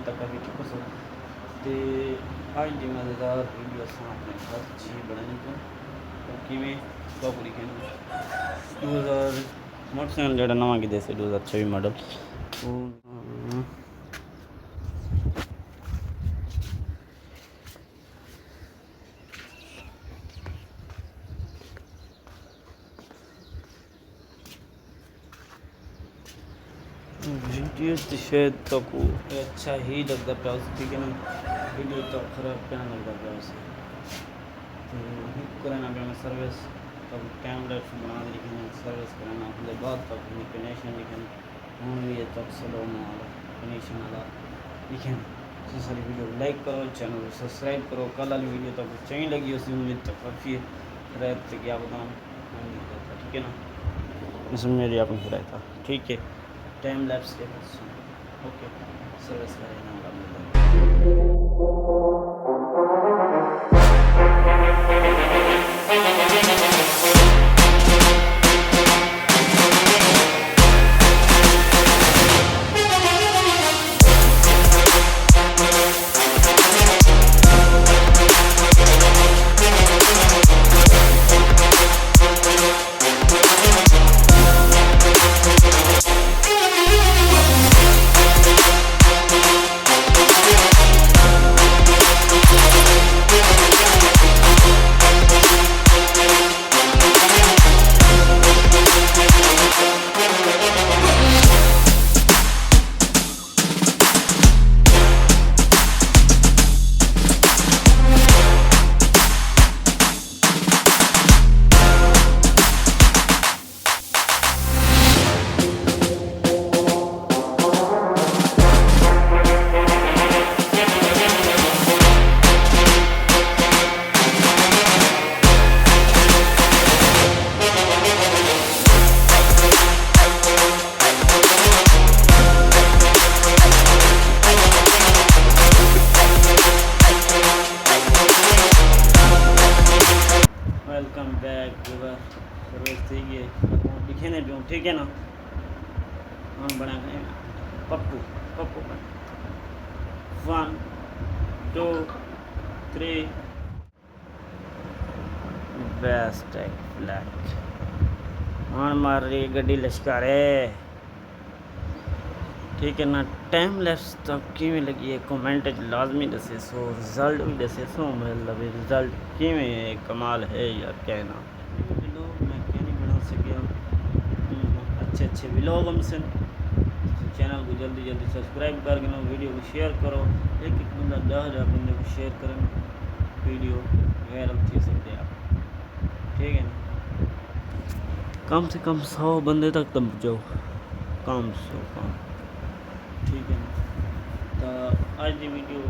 तक अभी ठीक हो तो आज की मज़ेदार वीडियो अपने हर चीज़ बनाने को क्योंकि मैं पूरी कहना 2000 मोटरसाइकिल जो नवा कि 2024 मॉडल वीडियो तो शायद तो को अच्छा ही लगता पाया ठीक है ना। वीडियो तो खराब क्या लगता पाया उसे तो कराना पे सर्विस तब टाइम लैप्स बना लिखना सर्विस कराना उसके बाद तब कनेक्शन लिखना हूँ ये तब स्लो वाला कनेक्शन वाला लिखना। तो सारी वीडियो लाइक करो चैनल को सब्सक्राइब करो। कल वाली वीडियो तो चाहिए लगी उसी उम्मीद तो काफ़ी रात से क्या बताऊँ ठीक है ना। इसमें मेरी अपनी हिदायत था ठीक है। टाइम लैप्स के ओके सर्विस करें। वेलकम बैक सर्विस थी ये लिखे ने पियूँ ठीक है ना। हम बना गए पप्पू पप्पू 1 2 3 बेस्ट फ्लैट हाँ मार रही गड्डी लश्कारे ठीक है ना। टाइम लैप्स तक किमें लगी है कमेंट लाजमी दसे सो रिजल्ट भी दसे सो मतलब रिजल्ट किमें कमाल है यार कहना व्लॉग मैं क्या नहीं बना सकिया अच्छे व्लॉग हमसे चैनल को जल्दी सब्सक्राइब करके ना वीडियो को शेयर करो। एक बंदा 10,000 बंदे को शेयर करें वीडियो वायरल थी सकते आप ठीक है ना। कम से कम 100 बंदे तक तब जाओ कम से कम ठीक है ना। तो आज की वीडियो